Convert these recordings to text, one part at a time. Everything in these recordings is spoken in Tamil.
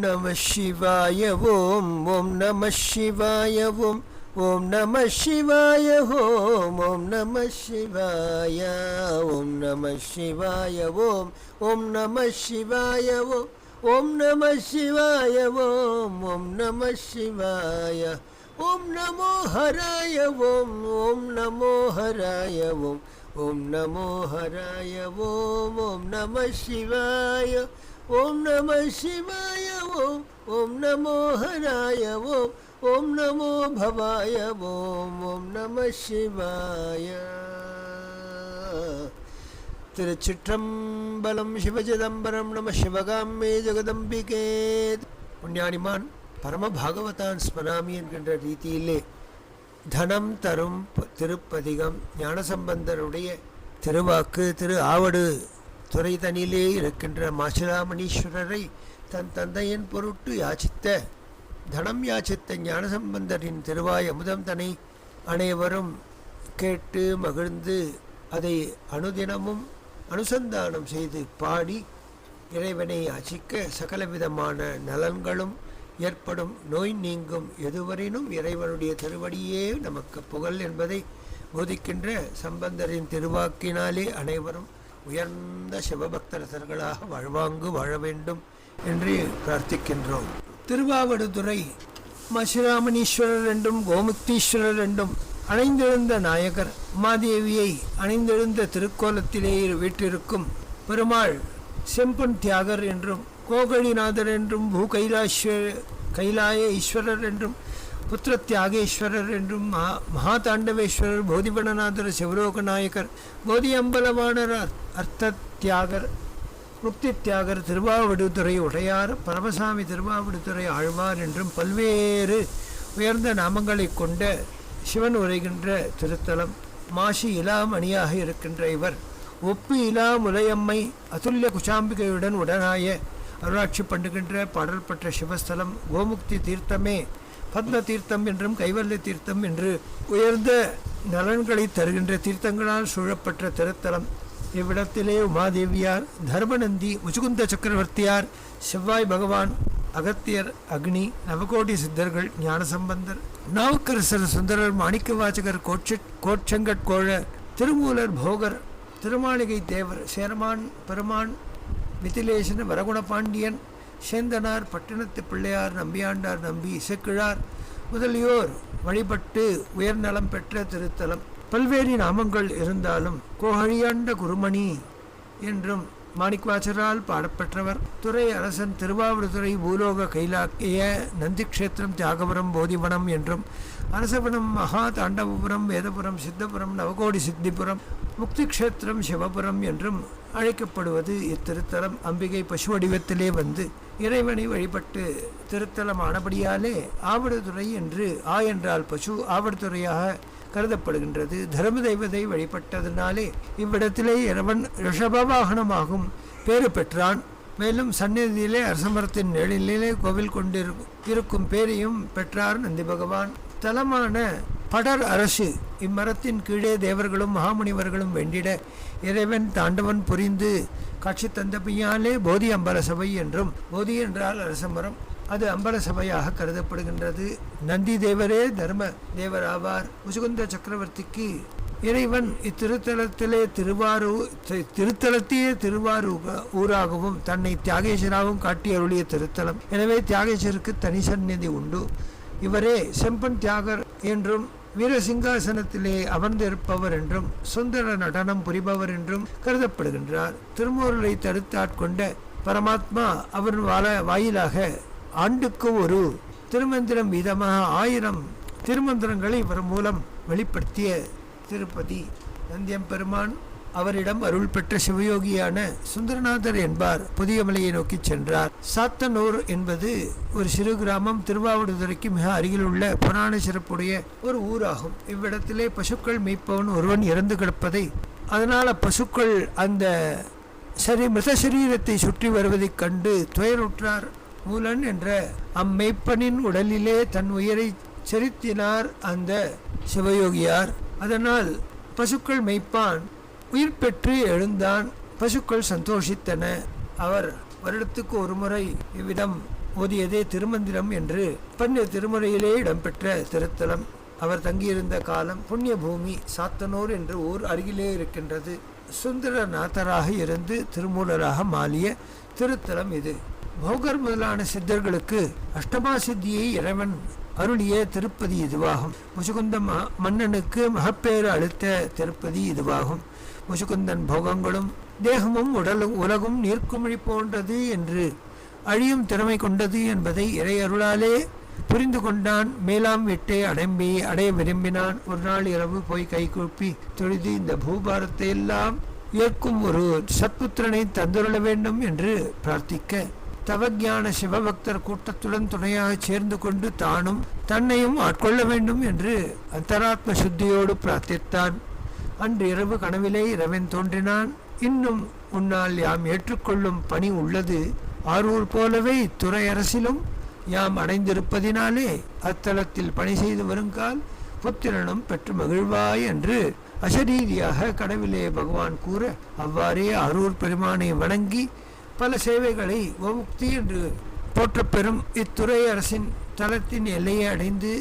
நம சிவாய ஓம் ஓம் நம சிவாய ஓம் ஓம் நம சிவாய ஓம் நம சிவாய ஓம் நம சிவாய ஓம் ஓம் நம சிவாய ஓம் நம சிவாய ஓம் நம சிவாய ஓம் நமோ ஹராய ஓம் நமோ ஹராய ஓம் நமோ ஹராய ஓம் நம சிவாய ஓம் நம சிவாய ஓம் நமோ ஹராய ஓம் நமோ பவாய ஓம் நம சிவாய. திருச்சிற்றம்பலம். சிவஜிதம்பரம். நம சிவகாமே ஜெகதம்பிகே. புண்ணியானிமான் பரமபாகவதான் ஸ்மராமி என்கின்ற ரீதியிலே தனம் தரும் திருப்பதிகம் ஞானசம்பந்தருடைய திருவாக்கு. திரு ஆவடு துறை தனிலே இருக்கின்ற மாசிலாமணீஸ்வரரை தன் தந்தையின் பொருட்டு யாச்சித்த தனம் யாச்சித்த ஞானசம்பந்தரின் திருவாய் அமுதம் தனை அனைவரும் கேட்டு மகிழ்ந்து அதை அனுதினமும் அனுசந்தானம் செய்து பாடி இறைவனை யாச்சிக்க சகலவிதமான நலன்களும் ஏற்படும். நோய் நீங்கும். எதுவரையினும் இறைவனுடைய திருவடியே நமக்கு புகழ் என்பதை போதிக்கின்ற சம்பந்தரின் திருவாக்கினாலே அனைவரும் உயர்ந்த சிவபக்தர்களாக வாழ்வாங்கு வாழ வேண்டும் என்று பிரார்த்திக்கின்றோம். திருவாவடுதுறை மாசிலாமணீஸ்வரர் என்றும் கோமுக்தீஸ்வரர் என்றும் அணைந்தெழுந்த நாயகர் உமாதேவியை அணைந்தெழுந்த திருக்கோலத்திலே வீற்றிருக்கும் பெருமாள் செம்பொன் தியாகர் என்றும் கோகழிநாதர் என்றும் கைலாய ஈஸ்வரர் என்றும் புத்திர தியாகேஸ்வரர் என்றும் மகாதாண்டவேஸ்வரர் போதிபணநாதர் சிவலோக நாயகர் போதி அம்பலவாணர் அர்த்த தியாகர் முக்தி தியாகர் திருவாவடுதுறை உடையார் பரமசாமி திருவாவடுதுறை ஆழ்வார் என்றும் பல்வேறு உயர்ந்த நாமங்களை கொண்ட சிவன் உரைகின்ற திருத்தலம். மாசி இலாமணியாக இருக்கின்ற இவர் ஒப்பு இலா முலையம்மை அதுல்ய குஷாம்பிகையுடன் உடனாய அருளாட்சி பண்ணுகின்ற பாடல் பெற்ற சிவஸ்தலம். கோமுக்தி தீர்த்தமே பத்ம தீர்த்தம் என்றும் கைவல்ய தீர்த்தம் என்று உயர்ந்த நலன்களை தருகின்ற தீர்த்தங்களால் சூழப்பட்ட திருத்தலம். இவ்விடத்திலே உமாதேவியார், தர்மநந்தி, முச்சுகுந்த சக்கரவர்த்தியார், செவ்வாய் பகவான், அகத்தியர், அக்னி, நவகோடி சித்தர்கள், ஞானசம்பந்தர், நாவுக்கரசர், சுந்தரர், மாணிக்க வாசகர், கோட்சங்கட்கோழ, திருமூலர், போகர், திருமாளிகை தேவர், சேரமான் பெருமான், மிதிலேசன், வரகுணபாண்டியன், சேந்தனார், பட்டினத்து பிள்ளையார், நம்பியாண்டார், நம்பி, இசைக்கிழார் முதலியோர் வழிபட்டு உயர்நலம் பெற்ற திருத்தலம். பல்வேறு நாமங்கள் இருந்தாலும் கோகழியாண்ட குருமணி என்றும் மாணிக்வாசரால் பாடப்பெற்றவர். துறை அரசன். திருவாவடுதுறை பூலோக கைலாக்கிய நந்திக்ஷேத்திரம், தியாகபுரம், போதிவனம் என்றும் அரசவனம், மகா தாண்டவபுரம், வேதபுரம், சித்தபுரம், நவகோடி சித்திபுரம், முக்தி க்ஷேத்திரம், சிவபுரம் என்றும் அழைக்கப்படுவது இத்திருத்தலம். அம்பிகை பசு வடிவத்திலே வந்து இறைவனை வழிபட்டு திருத்தலம் ஆனபடியாலே ஆவடுதுறை என்று என்றால் பசு, ஆவடுதுறையாக கருதப்படுகின்றது. தர்ம தெய்வத்தை வழிபட்டதனாலே இவ்விடத்திலே இறைவன் ரிஷபவாகனமாகும் பேறு பெற்றான். மேலும் சந்நிதியிலே அரசமரத்தின் நிழலிலே கோவில் கொண்டிருக்கும் பேரையும் பெற்றார் நந்தி பகவான். தலமான படர் அரசு. இம்மரத்தின் கீழே தேவர்களும் மகாமுனிவர்களும் வேண்டிட இறைவன் தாண்டவன் புரிந்து காட்சி தந்தமையாலே போதி அம்பல சபை என்றும், போதி என்றால் அரசமரம், அது அம்பல சபையாக கருதப்படுகின்றது. நந்தி தேவரே தர்ம தேவர் ஆவார். முசுகுந்த சக்கரவர்த்திக்கு இறைவன் இத்திருத்தலத்திலே திருத்தலத்தையே ஊராகவும் தன்னை தியாகேஸ்வராகவும் காட்டி அருளிய திருத்தலம். எனவே தியாகேஸ்வருக்கு தனி சந்நிதி உண்டு. இவரே செம்பன் தியாகர் என்றும் வீரசிங்காசனத்திலே அமர்ந்திருப்பவர் என்றும் சுந்தர நடனம் புரிபவர் என்றும் கருதப்படுகின்றார். திருமூரலை தடுத்தாட்கொண்ட பரமாத்மா அவர் வாயிலாக ஆண்டுக்கு ஒரு திருமந்திரம் வீதமாக 1000 திருமந்திரங்களை இவர் மூலம் வெளிப்படுத்திய திருப்பதி நந்தியம்பெருமான். அவரிடம் அருள் பெற்ற சிவயோகியான சுந்தரநாதர் என்பார் புதியமலையை நோக்கி சென்றார். சாத்தனூர் என்பது ஒரு சிறு கிராமம். திருவாவடுதுறைக்கு மிக அருகில் உள்ள புராண சிறப்புடைய ஒரு ஊராகும். இவ்விடத்திலே பசுக்கள் மேய்ப்பவன் ஒருவன் இறந்து கிடப்பதை, அதனால் பசுக்கள் அந்த மிருத சரீரத்தை சுற்றி வருவதைக் கண்டு துயருற்றார். மூலன் என்ற அம்மெய்ப்பனின் உடலிலே தன் உயிரை செலுத்தினார் அந்த சிவயோகியார். அதனால் பசுக்கள் மெய்ப்பான் உயிர் பெற்று எழுந்தான். பசுக்கள் சந்தோஷித்தன. அவர் வருடத்துக்கு ஒரு முறை இவ்விதம் ஓதியதே திருமந்திரம் என்று பன்னிரு திருமுறையிலே இடம்பெற்ற திருத்தலம். அவர் தங்கியிருந்த காலம் புண்ணிய பூமி சாத்தனூர் என்ற ஊர் அருகிலே இருக்கின்றது. சுந்தரநாதராக இருந்து திருமூலராக மாறிய திருத்தலம் இது. போகர் முதலான சித்தர்களுக்கு அஷ்டமா சித்தியை இறைவன் அருளிய திருப்பதி இதுவாகும். முசுகுந்த மன்னனுக்கு மகப்பேறு அளித்த திருப்பதி இதுவாகும். முசுகுந்தன் போகங்களும் தேகமும் உலகும் நீர்க்குமிழி போன்றது என்று அழியும் திறமை கொண்டது என்பதை இறையருளாலே புரிந்து கொண்டான். மேலாம் வீட்டை அடைய விரும்பினான். ஒரு நாள் இரவு போய் கைகூப்பி தொழுது இந்த பூபாரத்தை எல்லாம் ஏற்கும் ஒரு சத்புத்திரனை தந்துருள வேண்டும் என்று பிரார்த்திக்க, தவஞான சிவபக்தர் கூட்டத்துடன் துணையாக சேர்ந்து கொண்டு தானும் தன்னையும் ஆட்கொள்ள வேண்டும் என்று அந்தராத்ம சுத்தியோடு பிரார்த்தித்தான். அன்று இரவு கனவிலே இறைவன் தோன்றினான். இன்னும் உன்னால் யாம் ஏற்றுக்கொள்ளும் பணி உள்ளது. ஆரூர் போலவே இத்துறை அரசிலும் யாம் அடைந்திருப்பதினாலே அத்தலத்தில் பணி செய்து வருங்கால் புத்திரனும் பெற்று மகிழ்வாய் என்று அசரீதியாக கனவிலே பகவான் கூற, அவ்வாறே அரூர் பெருமானை வணங்கி பல சேவைகளை கோமுக்தி என்று போற்றப்பெறும் இத்துறை அரசின் தலத்தின் எல்லையை அடைந்து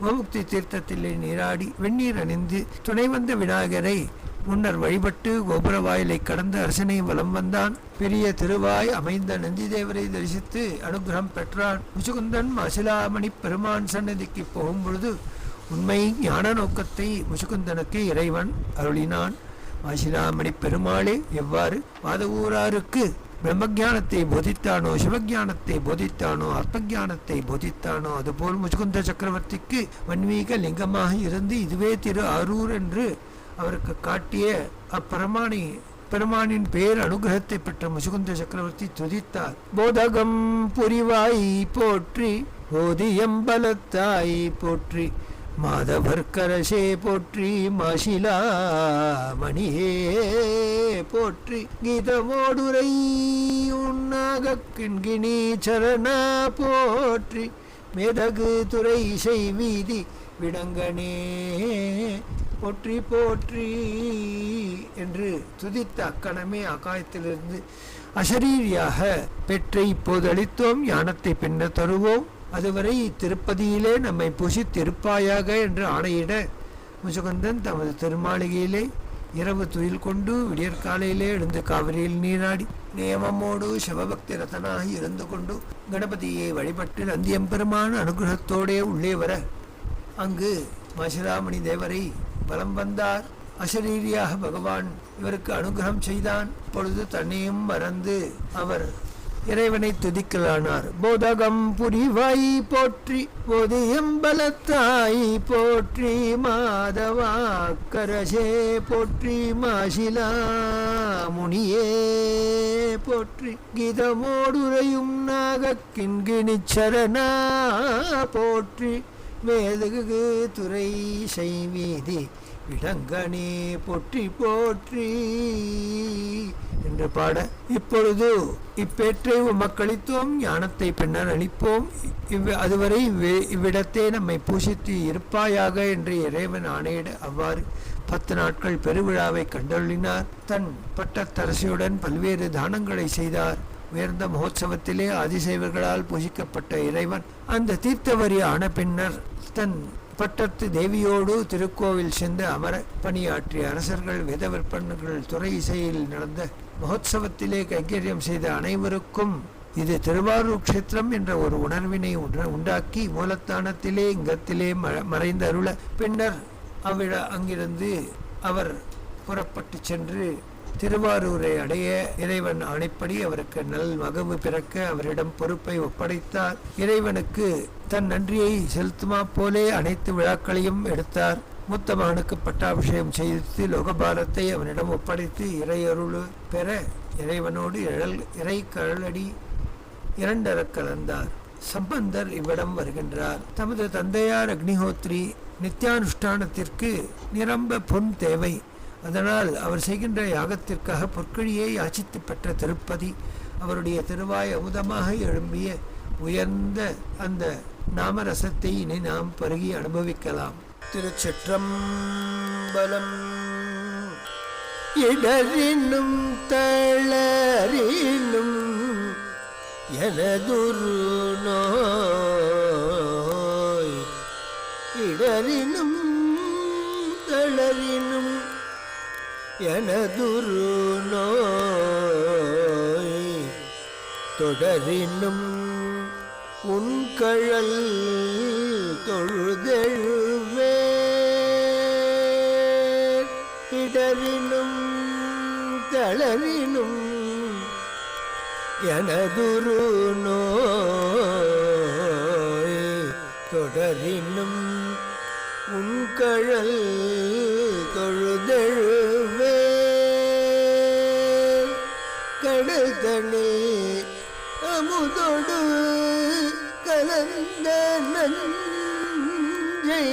கோமுக்தி தீர்த்தத்திலே நீராடி வெந்நீர் அணிந்து துணை வந்த விநாயகரை முன்னர் வழிபட்டு கோபுர வாயிலை கடந்த அரசனை வலம் வந்தான். பெரிய திருவாய் அமைந்த நந்திதேவரை தரிசித்து அனுகிரகம் பெற்றான். முசுகுந்தன் மாசிலாமணி பெருமான் சன்னதிக்கு போகும் பொழுது உண்மை ஞான நோக்கத்தை முசுகுந்தனுக்கு இறைவன் அருளினான். மாசிலாமணி பெருமாளே எவ்வாறு வாதவூராருக்கு பிரம்மஜானத்தை போதித்தானோ, சிவஞானத்தை போதித்தானோ, ஆத்மஜானத்தை போதித்தானோ, அதுபோல் முசுகுந்த சக்கரவர்த்திக்கு வன்மீக லிங்கமாக இருந்து இதுவே திரு ஆரூர் என்று அவருக்கு காட்டிய பெருமானின் பேர் அனுகிரகத்தை பெற்ற முசுகுந்த சக்கரவர்த்தி துதித்தார். போதகம் புரிவாய் போற்றி, போதியம்பலத்தாய் போற்றி, மாதவர் கரசே போற்றி, மாசிலா மணியே போற்றி, கீதமோடுரை உண்ணாக கிண்கிணி சரணா போற்றி, மேதகு துறை இசை வீதி விடங்கனே போற்றி போற்றி என்று துதித்த அக்கணமே ஆகாயத்திலிருந்து அசரீரியாக பெற்றை இப்போது அளித்தோம், ஞானத்தை பின்னர் தருவோம், அதுவரை திருப்பதியிலே நம்மை புசித்திருப்பாயாக என்று ஆணையிட, முசுகுந்தன் தமது திருமாளிகையிலே இரவு துயில் கொண்டு விடியற்காலையிலே எழுந்து காவிரியில் நீராடி நியமமோடு சிவபக்தி ரத்தனாக இருந்து கொண்டு கணபதியை வழிபட்டு நந்தியம்பெருமான அனுகிரகத்தோடே உள்ளே வர அங்கு மாசிலாமணி தேவரை வலம் வந்தார். அசரீரியாக பகவான் இவருக்கு அனுகிரகம் செய்தான். பொழுது தன்னையும் மறந்து அவர் இறைவனை துதிக்கலானார். போதகம் புரிவாய் போற்றி, போதியம்பலத்தாய் போற்றி, மாதவா கரசே போற்றி, மாசிலா முனியே போற்றி, கீதமோடுரையும் நாகக்கிண்கிணி சரணா போற்றி, மேதகு துறை செய்வீதி விடங்கனே போற்றி போற்றி என்று பாட, இப்பொழுது இப்பேற்றை உமக்களித்தோம், ஞானத்தை பின்னர் அளிப்போம், அதுவரை இவ்விடத்தே நம்மை பூசித்து இருப்பாயாக என்று இறைவன் ஆணையிட அவ்வாறு 10 நாட்கள் பெருவிழாவை கண்டொள்ளினார். தன் பட்டத்தரசியுடன் பல்வேறு தானங்களை செய்தார். உயர்ந்த மகோத்சவத்திலே ஆதிசைவர்களால் பூஜிக்கப்பட்ட இறைவன் அந்த தீர்த்தவரி ஆன பின்னர் தன் பட்டத்து தேவியோடு திருக்கோவில் சென்று அமர பணியாற்றிய அரசர்கள், வேதவிற்பன்கள், துறை இசையில் நடந்த மகோத்சவத்திலே கைங்கரியம் செய்த அனைவருக்கும் இது திருவாரூர் க்ஷேத்திரம் என்ற ஒரு உணர்வினை உண்டாக்கி மூலத்தானத்திலே இங்கத்திலே மறைந்த அருள பின்னர் அங்கிருந்து அவர் புறப்பட்டு சென்று திருவாரூரை அடைய இறைவன் ஆணைப்படி அவருக்கு நல் மகவு பிறக்க அவரிடம் பொறுப்பை ஒப்படைத்தார். இறைவனுக்கு தன் நன்றியை செலுத்துமா போலே அனைத்து விழாக்களையும் எடுத்தார். மூத்தமகனுக்கு பட்டாபிஷேகம் செய்து லோகபாரத்தை அவனிடம் ஒப்படைத்து இறையருள் பெற இறைவனோடு இறை கழலடி இரண்டர கலந்தார். சம்பந்தர் இவ்விடம் வருகின்றார். தமது தந்தையார் அக்னிஹோத்ரி நித்தியானுஷ்டானத்திற்கு நிரம்ப பொன் தேவை. அதனால் அவர் செய்கின்ற யாகத்திற்காக பொற்கழியை யாச்சித்து பெற்ற திருப்பதி அவருடைய திருவாய் அமுதமாக எழும்பிய உயர்ந்த அந்த நாமரசத்தை இனி நாம் பருகி அனுபவிக்கலாம். திருச்சிற்றம்பலம். இடரினும் தளரினும் எனதுரு நோய் இடரினும் தளரினும் எனதுரு நோய் தொடரினும் உன்கழல் தொழுதெழுவே இடரினும் தளரினும் எனதுரு நோய் தொடரினும் உன்கழல் தொழுதெழுவே கடல் தனில் அமுதொடு கலந்த நஞ்சை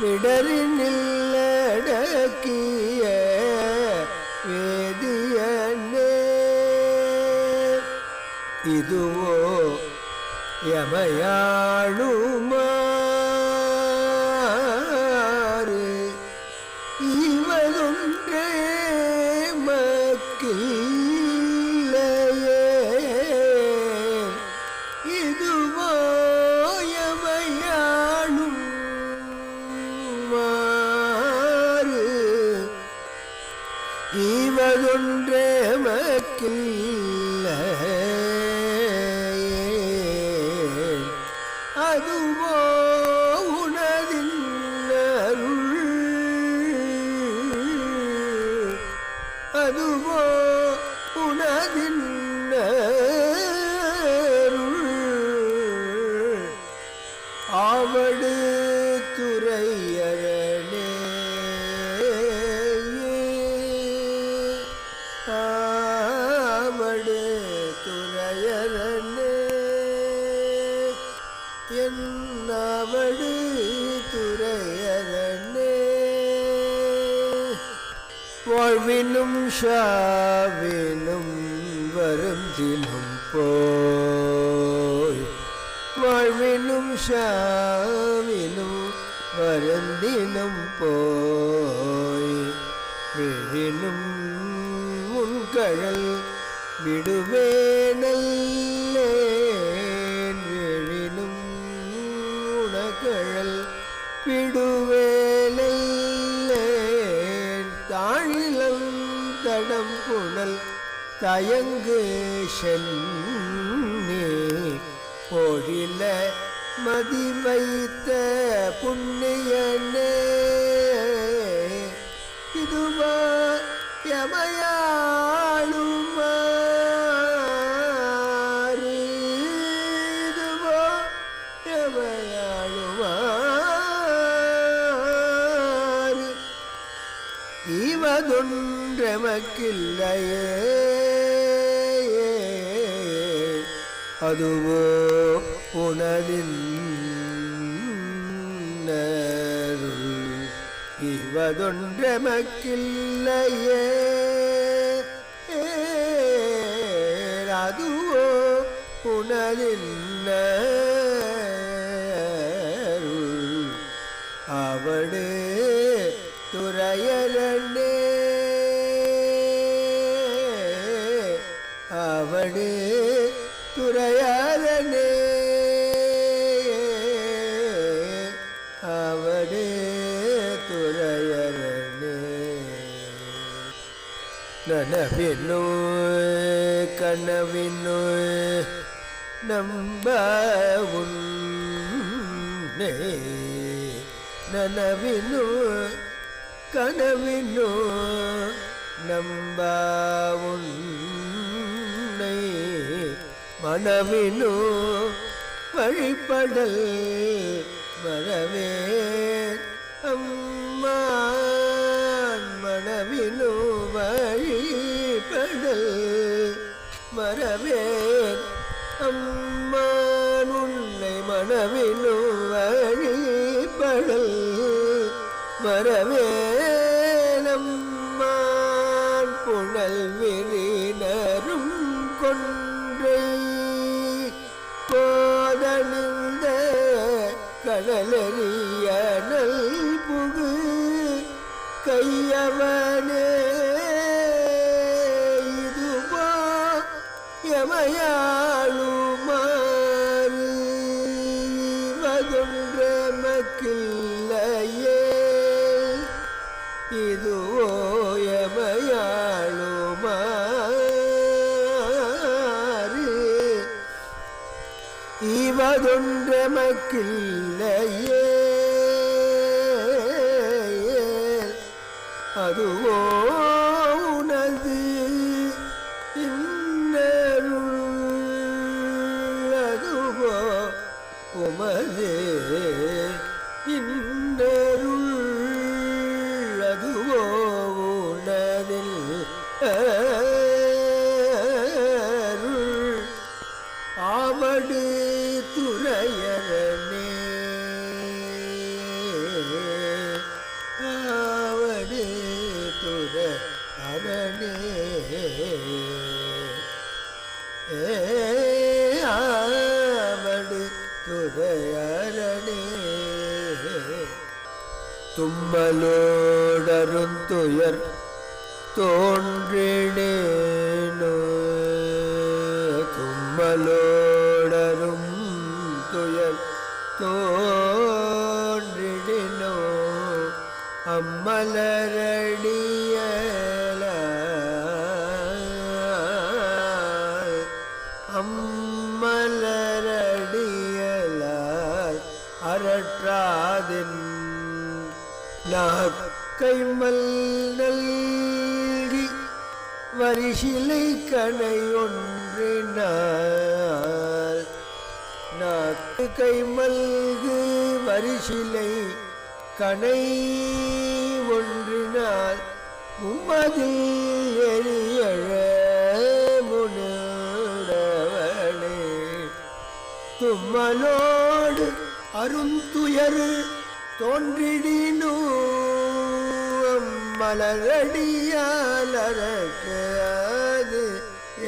விடரினில் அடக்கிய வேதியனே இதுவோ யமையாளுமாறு இவதொன்றே மக்கில்லையே இதுவோ யமையாளும் மாறு இவதொன்றே மக்கில்லை அதுவோ உனதின் அருள் அதுவோ உனதின் அருள் ஆவடு துறையரணே ஆவடு துறையரணே என்னவடு துறையரணே வாழ்வினும் ஷாவினும் வருந்தினும் போய் வாழ்வினும் ஷாவினும் வருந்தினும் போய் விழினும் உன்கழல் விடுவேனல்லேன் விழினும் உனகழல் விடுவேனல்லேன் தாழிலம் தடம் புனல் தயங்கு சென்னி பொழில மதி வைத்த புண்ணியனே இதுவா யமையாளுமாறு இதுவோ யமையாளுமாறு இவதொன்றெமக்கில்லையே அதுவோ உனதின் அருள் இவதொன்றெமக்கில்லையே அதுவோ உனதின் அருள் அவடு துறையரணே அவடு துறையரணே அவடு துறையரணே நனவினோ கனவினோ நம்ப உன்னை நனவினோ கனவினோ நம்ப உன்னை மனவினோ வழிபடல் மறவே அம்மான் மனவினோ வழிபடல் மறவேன் அம்மான் உன்னை மனவினோ வழிபடல் மறவேன் அம்மான் புனல் விரினரும் கொன்றை போதணிந்த கடலெறியனல் புகு கையவனே இதுவோ யமையா இவதொன்றமக்கில்லையே இதுவோ எமையாளுமாறு இவதொன்றமக்கில்லையே அதுவோ உனது இன்னருள் அதுவோ உமது இன்னருள் அதுவோ உனதில் அருள் ஆவடு துறையரணே ஆவடு துற அரணே ஆவடு துறையரணே தும்மலோடருந்துயர் தோன்றினேனோ தும்மலோடரும் துயர் தோன்றினோ அம்மலரடியல அம்மலரடியலால் அரற்றாதின் நாக்கைமல் நல்கி வரிசிலை கணை ஒன்றினாள் நாக்கு கைமல்கு வரிசிலை கணை ஒன்றினால் மும்மதில் எரியழ முனடவனே தும்மலோடு அருந்துயர் தோன்றிடினோ மலரடியாலரக்காது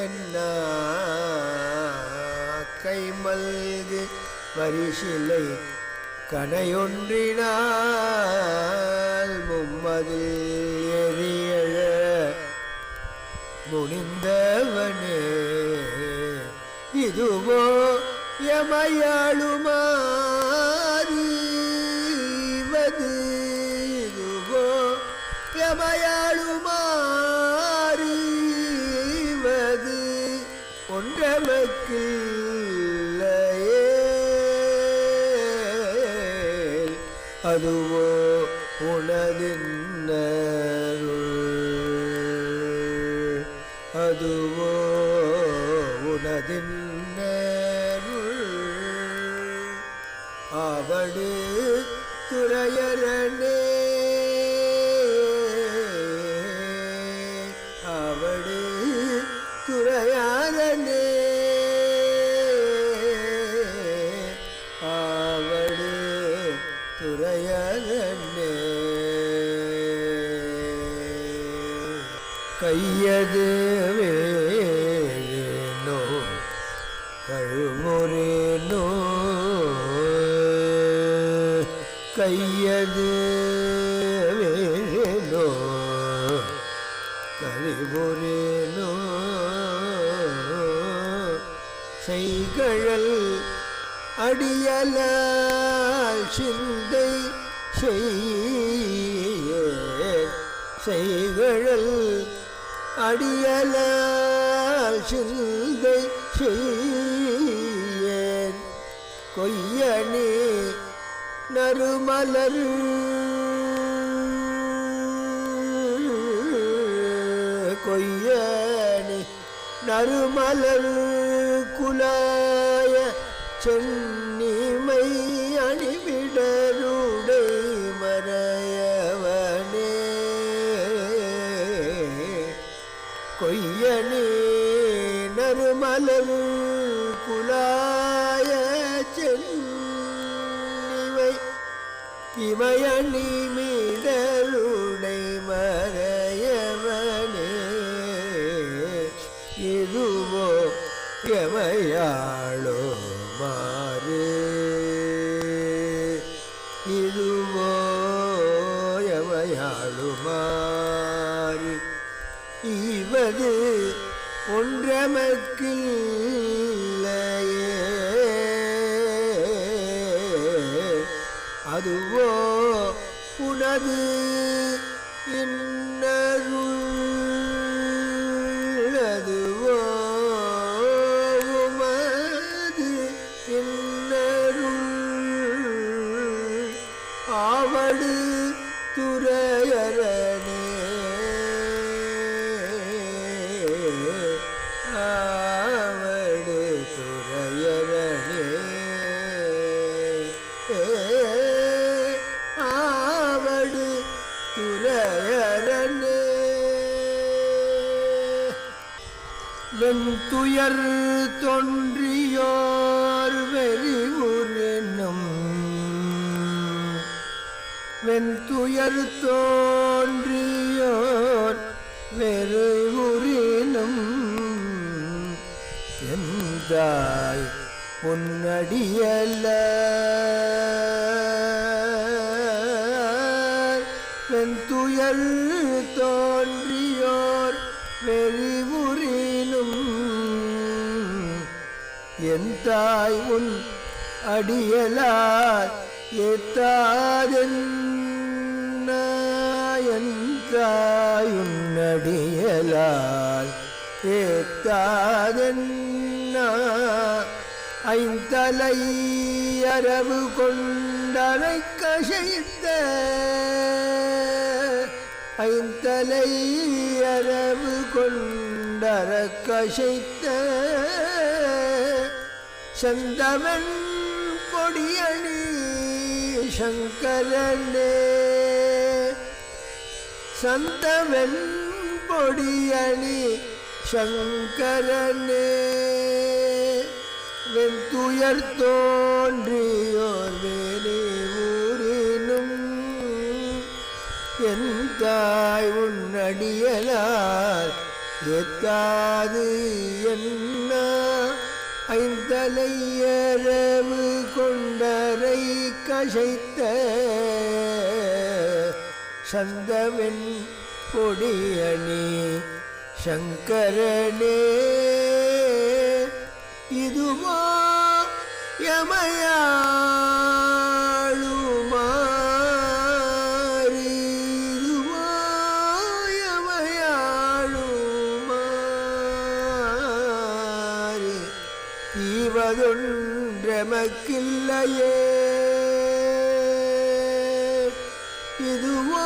என்ன கைமல்கு வரிசிலை கனையொன்றினால் மும்மது எரியழ முனிந்தவனே இதுவோ எமையாளுமாறு இதுவோ எமையாளுமாறு ஒன்றமக்கில்லையே அதுவோ உனதின்னருள் அதுவோ உனதின்னருள் அவடு துறையரணே அவடு துறையாரனே அவடு துறையாரனே கையது வேணோ கழுமுறேனோ கையது வேணோ கழிமுறேனோ செய்கழல் அடியலால் சிந்தை செய்கழல் அடியலால் சிந்தை செய்யேன் கொய்யனே நறுமலர் கொய்யனே நறுமலர் குலாய சென்னிமை அணிவிடருடை மறையவனே கொய்யனே நறுமலர் குலாய சென்னிமை இமயணி மீடருடை மறையவனே இதுவோ எமையாளோ மாறு இதுவோ எமையாளு மாறு இவது ஒன்றமக்கில்லையே அதுவோ உனது இன்னருள் அதுவோ உமது இன்னருள் ஆவடு துறையரணே ஆவடு துறையரணே ஆவடு துறையரணே வெண்துயர் தோன்றியோர் வெறிவுரெனும் வெண்துயர் தோன்றியோர் வெறிவுரினும் எந்தாய் உன்னடியல்ல வெண்துயர் தோன்றியோர் வெறிவுரினும் எந்தாய் உன் அடியலார் எத்தாயுன்னடியலால் ஏத்தாதென்ன ஐந்தலை அரவு கொண்டனை கசைத்த ஐந்தலை அரவு கொண்டர கசைத்த சந்தவன் பொடியணி சங்கரனே சந்தவன் பொடியணி சங்கரனே வெண்துயர் தோன்றியோர் வேலை ஊரினும் என் தாய் உன்னடியலால் எத்தாது என்ன ஐந்தலை அரவு கொண்டரை கசைத்த சந்தவெண் கொடியணி சங்கரனே இதுவோ யமயாளுமாறு இதுவோ யமயாளுமாறு ஈவதொன்றமக்கில்லையே இதுவோ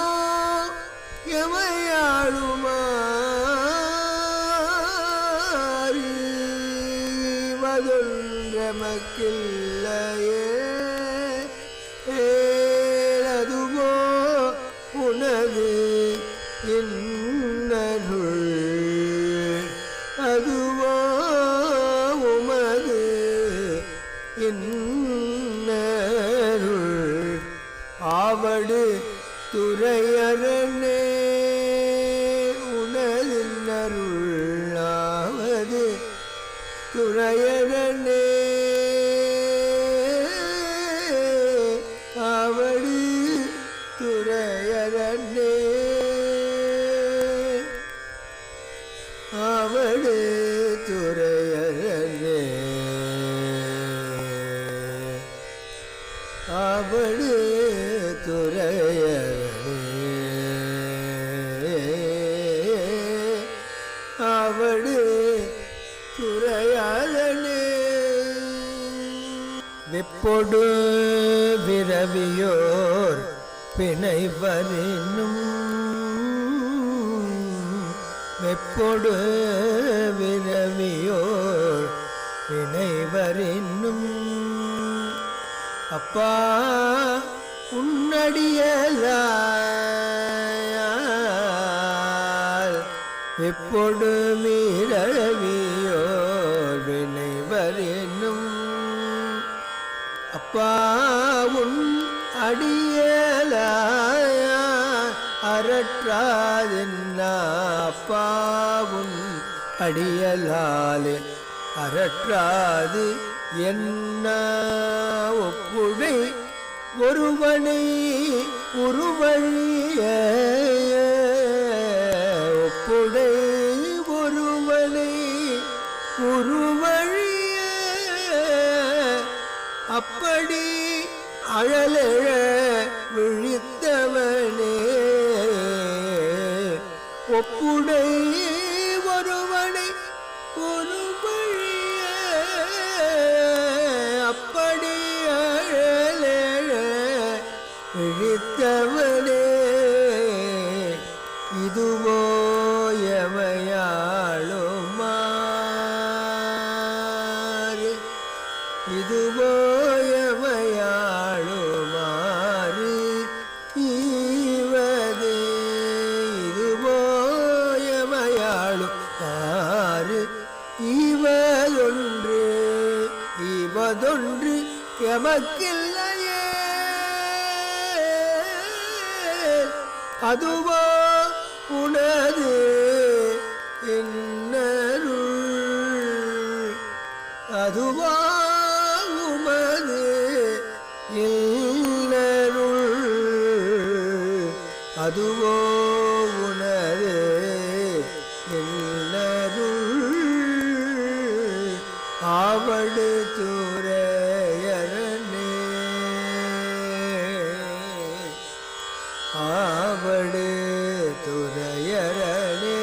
யமயாளுமாறு ஈவதொன்றமக்கில்லையே ஏலதுவோ உனது இன்னருள் அதுவோ உமது இன்னருள் ஆவடு துறையரணே உனதின்னருளாவது துறையரணே ஆவடு துறையரணே ஆவடு துறையரணே ஆவடு துறையரணே ஆவடு துறையாளனே வெப்பொடு விரவியோர் பிணைவரினும் வெப்பொடு விரவியோர் பிணைவரினும் அப்பா உன்னடியலால் எப்பொடு மீறவியோர் வினைவரெனும் அப்பா உன் அடியலால் அரற்றாதென்ன அப்பா உன் அடியலாலே அரற்றாது என்ன ஒப்புடை ஒருவனை உருவழிய ஒப்புடை ஒருவனை உருவழிய அப்படி அழலெழ விழித்தவனே ஒப்புடை ஒருவனை ஒரு வழிய அப்படி அழலெழ விழித்தவனே இதுவோ எமையாளுமாறு இதுவோ எமையாளுமாறு ஈவதே இதுவோ எமையாளுமாறு ஈவதொன்று ஈவதொன்று எமக்கில்லையே அதுவோ உனது இன்னருள் அதுவோ உமது இல்லருள் அதுவோ உனது இல்லருள் ஆவடு துறையரனே ஆவடு துறையரனே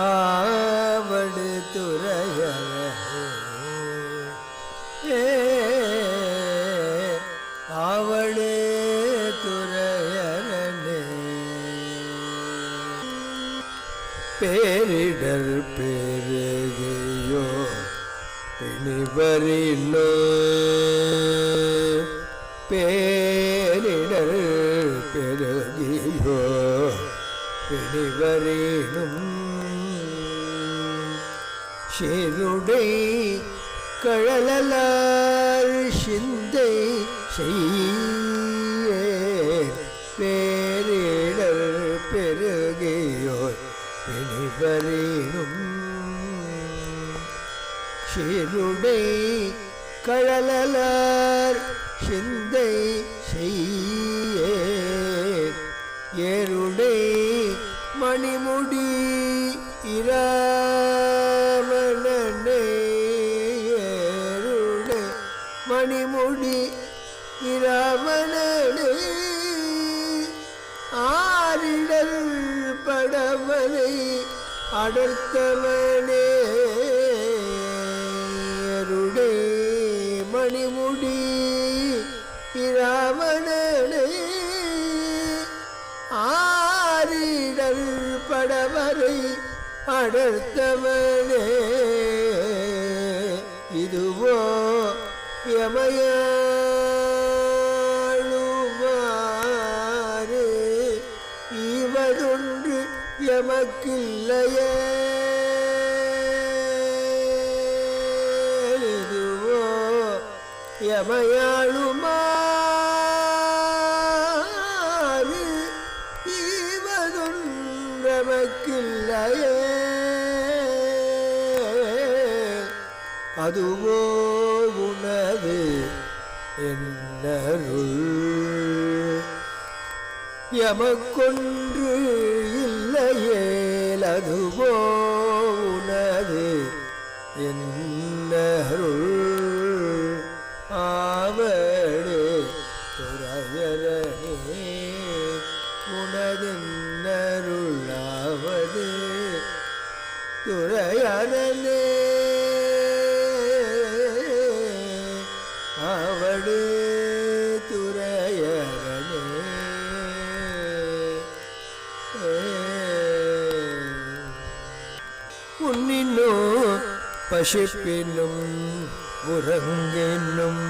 ஆவடு துறையரனே ஆவடு துறையரனே பேரிடர் பெருகையோ பிணிவரினோ பேரிடர் பெருகியோ பிணிவரேனும் ஷேருடை கழலார் சிந்தை செய்ய பேரிடர் பெருகியோ பிணிவரேனும் ஷேருடை கழலார் சிந்தை செய்ய ஏருடை மணிமுடி இராவணனே ஏருடை மணிமுடி இராவணனே ஆரிடல் படவனை அடர்த்தவனே ஏருடை மணிமுடி இராவணனே ஆரிடல் படவரை அடர்த்தவனே இதுவோ எமையாளுமாறு இவதொன்று எமக்கில்லையே இதுவோ எமையாளுமாறு ஈவதொன்றமக்கில்லையே அதுவோ உனது என்னருள் எமக்கொன்று இல்லையேல் அதுவோ உனது என்னருள் ஆவடு துறையரனே உனதென்னருளாவது துறையரனே ஆவடு துறையரனே உன்னினோ பசிப்பினும் உறங்கினும்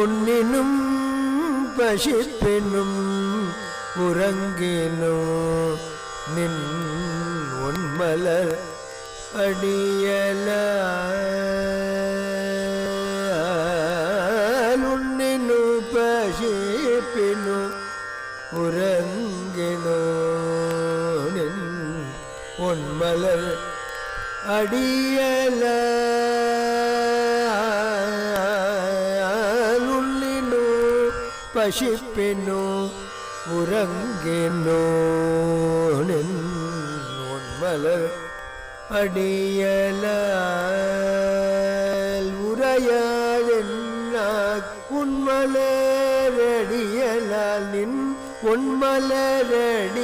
உன்னினும் பசிப்பினும் உறங்கினோ நின் உன்மலர் அடியலால் உன்னினு பசிப்பினு உறங்கினோ நின் உன்மலர் அடியலால் உன்னினு பசிப்பினு உறங்கினோ நின் உன்மலர் அடியலால்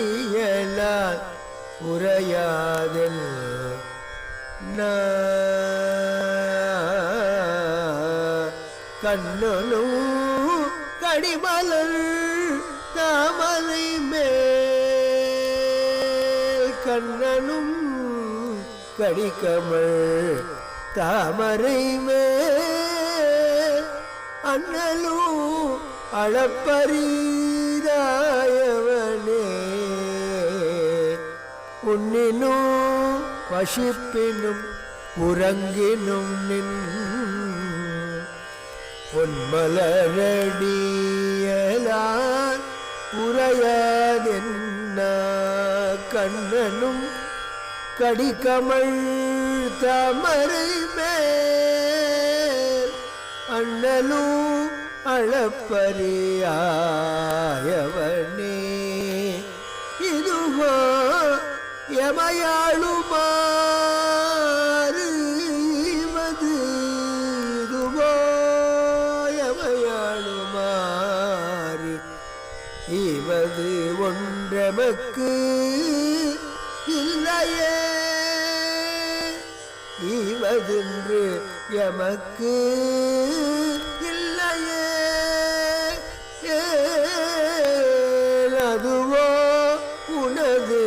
பொன்மலரடியலால் உரையாதென் கண்ணனும் கடிமலர் தாமரை மேல் கண்ணனும் கடிகமள் தாமரை மேல் அண்ணலும் அளப்பரிதாயவனே உன்னினும் பசிப்பினும் உறங்கினும் நின் பொன்மலரடியலால் உரையாதென்ன கண்ணனும் கடிகமள் தாமரை மேல் அண்ணலும் அளப்பரியாயவனே இதுவோ எமையாளுமாறு இவது இதுவோ எமையாளுமாறு இவது ஒன்றெமக்கு இல்லையே இவதென்று எமக்கு இல்லையே அதுவோ உனது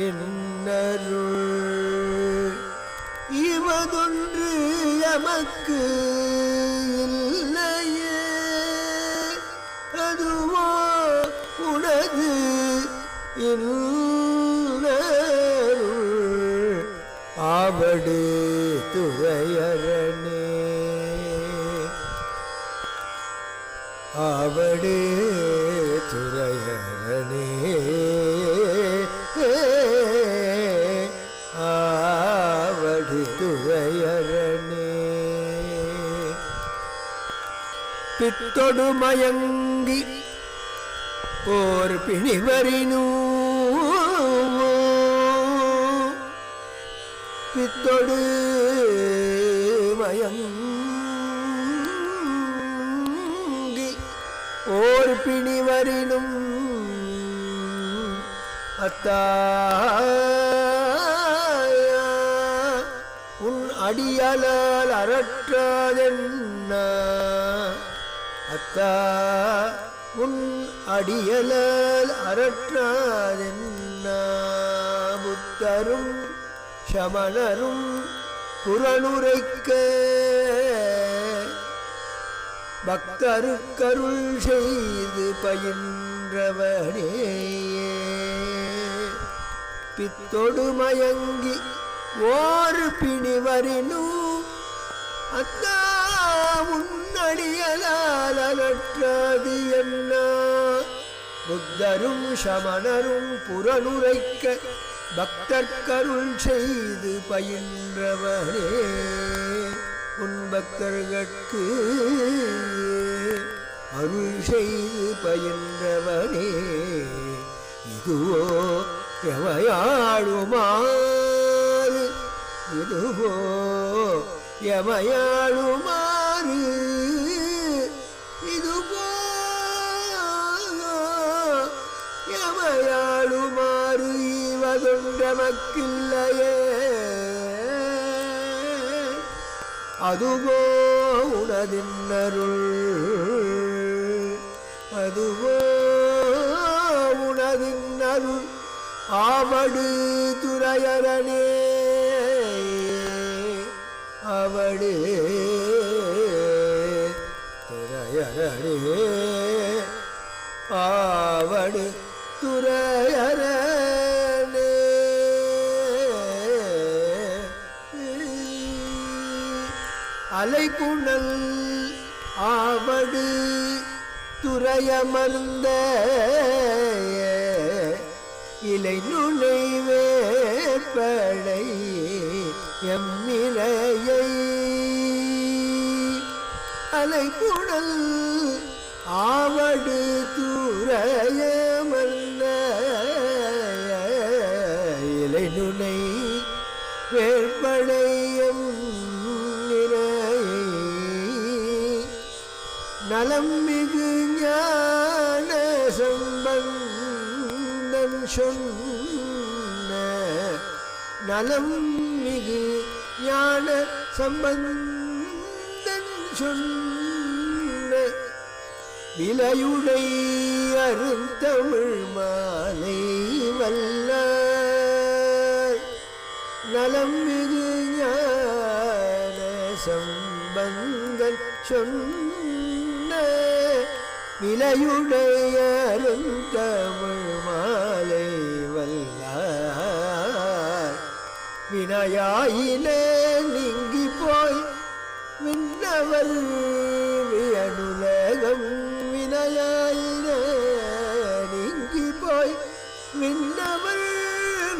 என்னருள் இவதொன்று எமக்கு இல்லையே அதுவோ உனது இன்னருள் ஆவடு துறையரணே ஆவடு துறையரணே ஆவடு துறையரணே பித்தொடு மயங்கி ஓர் பிணிவரினூ பித்தொடு மயங்கி ஓர் பிணிவரினும் அத்தாயா உன் அடியலால் அரற்றாதென்ன அத்தா உன் அடியலால் அரற்றாதென்ன புத்தரும் சமணரும் புறனுரைக்க பக்தருக்கருள் செய்து பயின்றவனே பித்தொடு மயங்கி ஓர் பிணிவரினு அத்தா உன்னடியலால் அலற்றாது என்ன புத்தரும் சமணரும் புறனுரைக்க பக்தர்க்கருள் செய்து பயின்றவனே உன் பக்தர்கட்கு அருள் செய்து பயின்றவனே இதுவோ எமையாளுமாறு இதுவோ எமையாளுமாறு இதுவோ எமையாளுமாறு இவதொன்றமக்கில்லையே அதுவோ உனதின்னருள் அதுவோ உனதின்னருள் ஆவடு துறையரணே அவடு துறையரணே ஆவடு துறையரணே அலைப்புணல் ஆவடு துறையமர்ந்த இலை நுழைவே படை எம்மிலையை அலைப்புணல் ஆவடு துறையமர்ந்த இலை நுழை வேற்படையம் நலம் மிகு ஞான சொன்ன நலம் மிகு ஞான சம்பந்தன் சொன்ன விலையுடை அருந்தமிழ் மாலை வல்லார் நலம் மிகு ஞான சம்பந்தன் சொன்ன விலையுடைய அருந்தமிழ் மாலை வல்லார் வினையாயிலே நீங்கி போய் விண்ணவர் வியனுலகம் வினையாயிலே நீங்கி போய் விண்ணவர்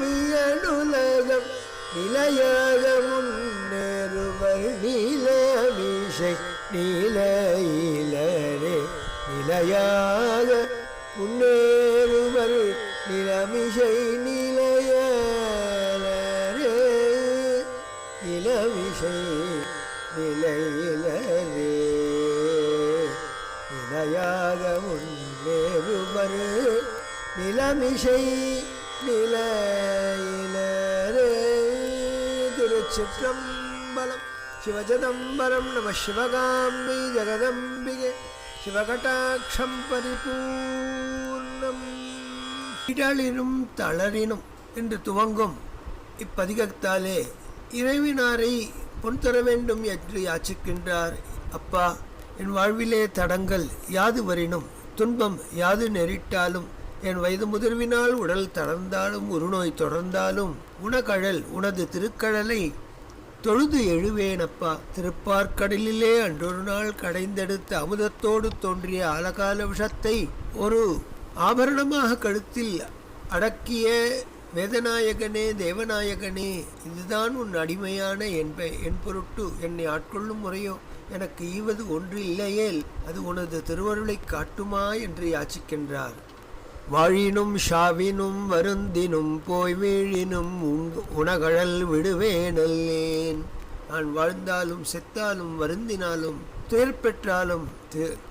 வியனுலகம் நிலையாக முன்னேறுவர் நீலமிசை நீலையிலரே நிலையாக முன்னேறுவர் நிலமிசை நிலையலரே நிலமிசை நிலையிலரே நிலையாக முன்னேறுவர் நிலமிசை நிலையிலரே. திருச்சிற்றம்பலம். சிவஜதம்பரம் நம சிவகாம்பி ஜெகதம்பிகே சிவகடாட்சம் பரிபூர்ணம். இடலினும் தளரினும் என்று துவங்கும் இப்பதிகத்தாலே இறைவினாரை பொன் தர வேண்டும் என்று யாச்சிக்கின்றார். அப்பா, என் வாழ்விலே தடங்கள் யாது வரினும் துன்பம் யாது நெறிட்டாலும் என் வயது முதிர்வினால் உடல் தளர்ந்தாலும் உருநோய் தொடர்ந்தாலும் உனகழல் உனது திருக்கழலை தொழுது எழுவேனப்பா. திருப்பார்க்கடலிலே அன்றொரு நாள் கடைந்தெடுத்த அமுதத்தோடு தோன்றிய ஆலகால விஷத்தை ஒரு ஆபரணமாக கழுத்தில் அடக்கிய வேதநாயகனே தேவநாயகனே, இதுதான் உன் அடிமையான என் பொருட்டு என்னை ஆட்கொள்ளும் முறையோ? எனக்கு ஈவது ஒன்று இல்லையேல் அது உனது திருவருளை காட்டுமா என்று யாச்சிக்கின்றார். வாழினும் ஷாவினும் வருந்தினும் போய் வீழினும் உனகழல் விடுவேனல்லேன். நான் வாழ்ந்தாலும் செத்தாலும் வருந்தினாலும் துயர் பெற்றாலும்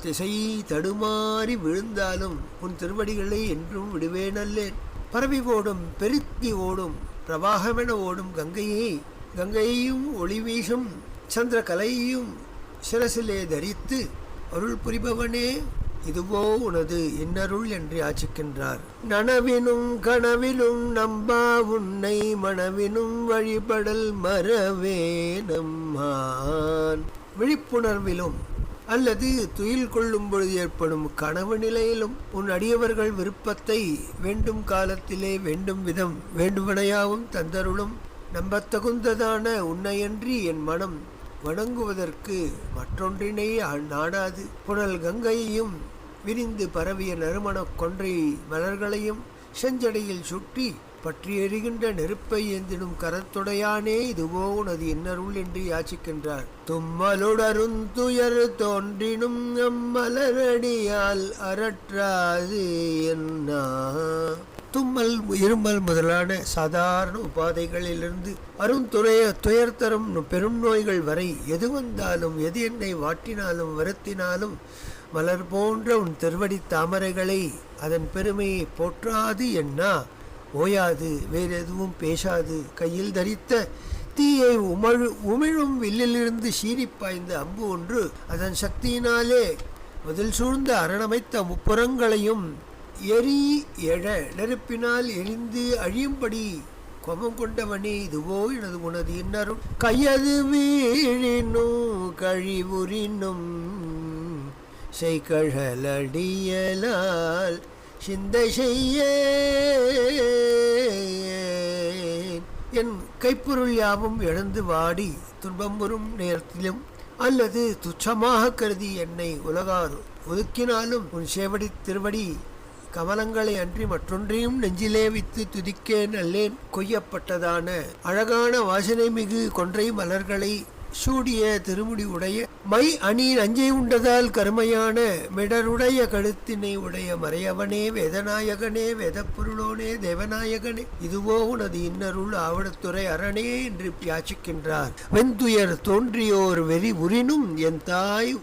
திசை தடுமாறி விழுந்தாலும் உன் திருவடிகளை என்றும் விடுவேனல்லேன். பரவி ஓடும் பெருக்கி ஓடும் பிரவாகமென ஓடும் கங்கையையும் ஒளி வீசும் சந்திர கலையையும் சிரசிலே தரித்து அருள் புரிபவனே, இதுவோ உனது இன்னருள் என்று யாச்சிக்கின்றார். நனவினும் கனவிலும் நம்பா உன்னை மனவினும் வழிபடல் மறவே நம்மான். விழிப்புணர்விலும் அல்லது துயில் கொள்ளும் பொழுது ஏற்படும் கனவு நிலையிலும் உன் அடியவர்கள் விருப்பத்தை வேண்டும் காலத்திலே வேண்டும் விதம் வேண்டுவனையாவும் தந்தருளும். நம்பத்தகுந்ததான உன்னையன்றி என் மனம் வணங்குவதற்கு மற்றொன்றினை நாடாது. புனல் கங்கையையும் விரிந்து பரவிய நறுமணக் கொன்றை மலர்களையும் செஞ்சடையில் சுட்டி பற்றி எரிகின்ற நெருப்பை ஏந்திடும் கரத்துடையானே, இதுவோ உனது இன்னருள் என்று யாச்சிக்கின்றார். தும்மலுடருந்துயர் தோன்றினும் அம்மலரடியால் அரற்றாது என்ன. தும்மல், இருமல் முதலான சாதாரண உபாதைகளிலிருந்து துயர் தரும் பெரும் நோய்கள் வரை எது வந்தாலும் எது என்னை வாட்டினாலும் வருத்தினாலும் மலர் போன்ற உன் திருவடி தாமரைகளை அதன் பெருமையை போற்றாது என்ன ஓயாது, வேறு எதுவும் பேசாது. கையில் தரித்த தீயை உமிழும் வில்லிலிருந்து சீறி பாய்ந்த அம்பு ஒன்று அதன் சக்தியினாலே முதல் சூழ்ந்த அரணமைத்த முப்புறங்களையும் எழ நெருப்பினால் எரிந்து அழியும்படி கோபம் கொண்டவனே, இதுவோ எனது உனது இன்னரும். கையது வீழினும் கழிவுறினும் செய்கழலடியலால் சிந்தை செய்ய என் கைப்பொருள் யாவும் இழந்து வாடி துன்பம் வரும் நேரத்திலும் அல்லது துச்சமாக கருதி என்னை உலகார் ஒதுக்கினாலும் உன் சேவடி திருவடி கமலங்களை அன்றி மற்றொன்றையும் நெஞ்சிலே வைத்து துதிக்கேன் அல்லேன். கொய்யப்பட்டதான அழகான வாசனை மிகு கொன்றை மலர்களை சூடிய திருமுடி உடைய மை அணி நஞ்சை உண்டதால் கருமையான மிடருடைய கழுத்தினை உடைய மறையவனே, வேதநாயகனே, வேதப்பொருளோனே, தேவநாயகனே, இதுவோ உனது இன்னருள் ஆவணத்துறை அரணே என்று யாச்சிக்கின்றார். வெந்துயர் தோன்றியோர் வெறி உரினும் என் தாய்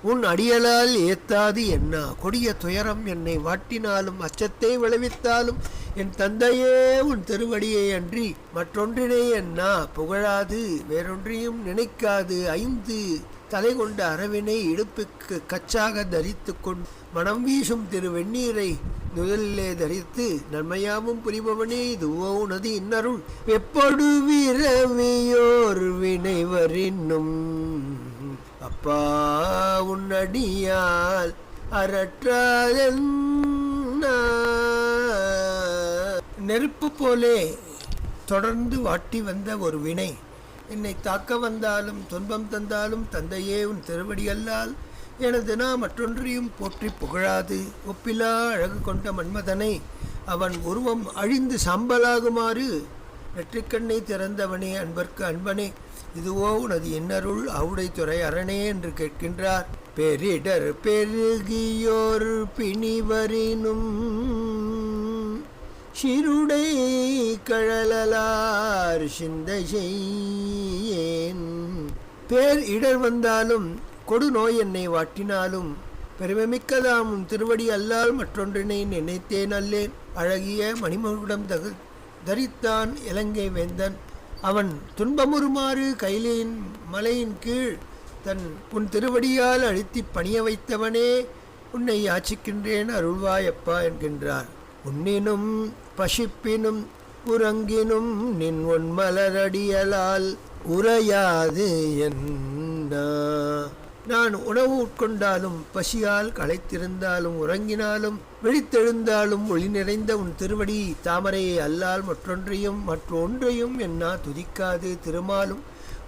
உன் அடியலால் ஏத்தாது என்ன கொடிய துயரம் என்னை வாட்டினாலும் அச்சத்தை விளைவித்தாலும் என் தந்தையே உன் திருவடியை அன்றி மற்றொன்றினை என்ன புகழாது வேறொன்றையும் நினைக்காது 5 தலை கொண்ட அரவினை இடுப்புக்கு கச்சாக தரித்து கொண்டு மனம் வீசும் திரு வெந்நீரை முதலிலே தரித்து நன்மையாவும் புரிபவனே இதுவோ உனது இன்னருள் எப்பொடு விரவியோர் வினைவரின்னும் அப்பா உன்னடியால் அரற்றாதென் நெருப்பு போலே தொடர்ந்து வாட்டி வந்த ஒரு வினை என்னை தாக்க வந்தாலும் துன்பம் தந்தாலும் தந்தையே உன் திருவடி அல்லால் எனது நான் மற்றொன்றையும் போற்றி புகழாது ஒப்பிலா அழகு கொண்ட மன்மதனை அவன் உருவம் அழிந்து சாம்பலாகுமாறு நெற்றிக்கண்ணை திறந்தவனே அன்பர்க்கு அன்பனே இதுவோ உனது இன்னருள் அவுடை துறை அரணே என்று கேட்கின்றார். பெரிடர் பெருகியோர் பிணிவரினும் சிறுடை கழலார் சிந்தை செய்யேன். பேர் இடர் வந்தாலும் கொடு நோய் என்னை வாட்டினாலும் பெருமைமிக்கதாம் உன் திருவடி அல்லால் மற்றொன்றினை நினைத்தேன் அல்லேன். அழகிய மணிமகுடம் தரித்தான் இலங்கை வேந்தன். அவன் துன்பமுறுமாறு கைலியின் மலையின் கீழ் உன் திருவடியால் அழுத்தி பணிய வைத்தவனே உன்னை யாச்சிக்கின்றேன் அருள்வாயப்பா என்கின்றார். உன்னினும் பசிப்பினும் உறங்கினும் நின் உன் மலரடியலால் உறையாது என்ன. நான் உணவு உட்கொண்டாலும் பசியால் களைத்திருந்தாலும் உறங்கினாலும் விழித்தெழுந்தாலும் ஒளி நிறைந்த உன் திருவடி தாமரையை அல்லால் மற்றொன்றையும் என்னா துதிக்காது. திருமாலும்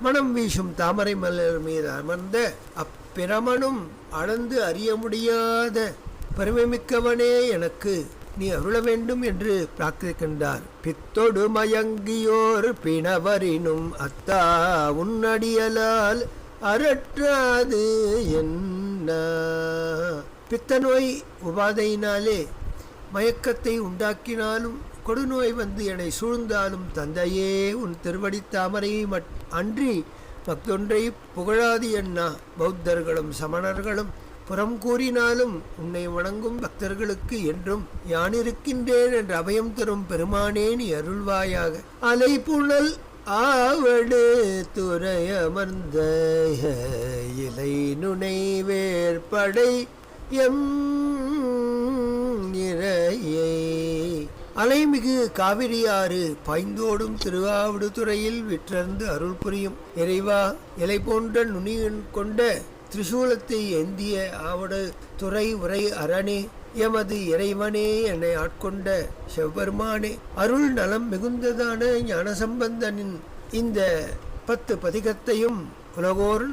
மனம் வீசும் தாமரை மலர் மீது அமர்ந்த அப்பிரமனும் அளந்து அறிய முடியாத பெருமைமிக்கவனே எனக்கு நீ அருள வேண்டும் என்று பிரார்த்திக்கின்றார். பித்தொடு மயங்கியோர் பிணவரினும் அத்தா உன்னடியலால் அரற்றாது என்ன. பித்த நோய் உபாதையினாலே மயக்கத்தை உண்டாக்கினாலும் கொடுநோய் வந்து என்னை சூழ்ந்தாலும் தந்தையே உன் திருவடி தாமரையை அன்றி மற்றொன்றை புகழாது என்ன. பௌத்தர்களும் சமணர்களும் புறம் கூறினாலும் உன்னை வணங்கும் பக்தர்களுக்கு என்றும் யானிருக்கின்றேன் என்று அபயம் தரும் பெருமானே நீ அருள்வாயாக. அலை புனல் ஆவடு துறையமர்ந்த இலை நுனை வேற்படை எம் இறையை. அலைமிகு காவிரியாறு பாய்ந்தோடும் திருவாவடுதுறையில் விற்றர்ந்து அருள் புரியும் இறைவா, இலை போன்ற நுனி கொண்ட திரிசூலத்தை ஏந்திய ஆவடு துறை உரை அரணே, எமது இறைவனே என்னை ஆட்கொண்ட சிவபெருமானே, அருள் நலம் மிகுந்ததான ஞானசம்பந்தனின் இந்த 10 பதிகத்தையும் உலகோர்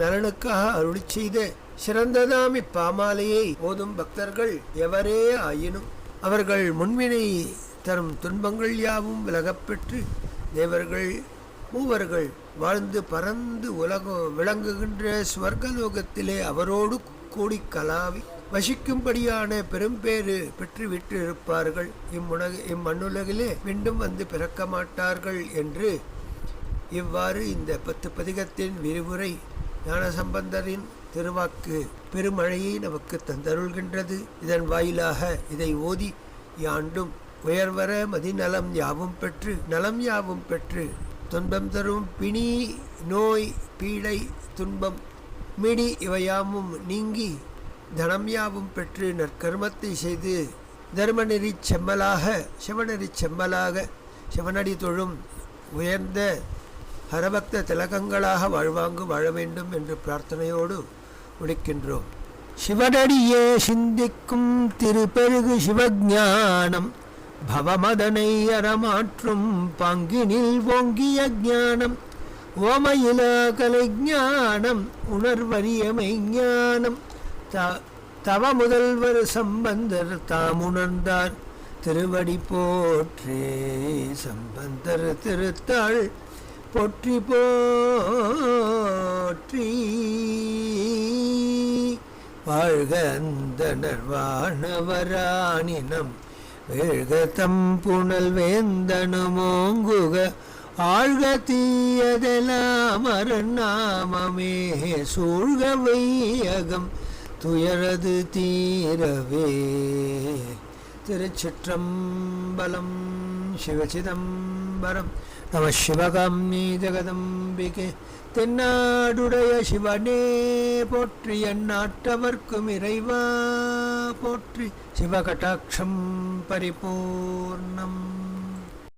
நலனுக்காக அருளி செய்த சிறந்ததாம் இப்பாமாலையை ஓதும் பக்தர்கள் எவரே ஆயினும் அவர்கள் முன்வினை தரும் துன்பங்கள் யாவும் விலகப்பெற்று தேவர்கள் மூவர்கள் வாழ்ந்து பறந்து உலகம் விளங்குகின்ற ஸ்வர்கலோகத்திலே அவரோடு கூடி கலாவி வசிக்கும்படியான பெரும்பேறு பெற்று விட்டு இருப்பார்கள். இம்மண்ணுலகிலே மீண்டும் வந்து பிறக்க மாட்டார்கள் என்று இவ்வாறு இந்த 10 பதிகத்தின் விரிவுரை ஞானசம்பந்தரின் திருவாக்கு பெருமழையை நமக்கு தந்தருள்கின்றது. இதன் வாயிலாக இதை ஓதி யாண்டும் உயர்வர மதிநலம் யாவும் பெற்று நலம் யாவும் பெற்று துன்பம் தரும் பிணி நோய் பீடை துன்பம் மிடி இவையாவும் நீங்கி தனம் யாவும் பெற்று நற்கர்மத்தை செய்து தர்மநெறி செம்மலாக சிவநெறி செம்மலாக சிவனடி தொழும் உயர்ந்த ஹரபக்த திலகங்களாக வாழ்வாங்கு வாழ வேண்டும் என்று பிரார்த்தனையோடு முடிக்கின்றோம். சிவனடியே சிந்திக்கும் திருப்பெருகு சிவஞானம் பவமதனை அறமாற்றும் பங்கினில் ஓங்கிய ஞானம் ஓமையில கலை ஞானம் உணர்வறியமை ஞானம் தவ முதல்வர் சம்பந்தர் தாம் உணர்ந்தார் திருவடி போற்றே. சம்பந்தர் திருத்தாள் போற்றி போற்றி. வாழ்க அந்தணர் வானவரானினம் வேழ்க தம் புனல் வேந்தனுமோங்குக ஆழ்க தீயதெல்லாம் அருநாமமே சூழ்க வையகம் துயரது தீரவே. திருச்சிற்றம்பலம். சிவசிதம்பரம். நம சிவகாமி ஜெகதம்பிகே. தென்னாடுடைய சிவனே போற்றி. எந்நாட்டவர்க்கும் இறைவா போற்றி. சிவகடாட்சம் பரிபூர்ணம்.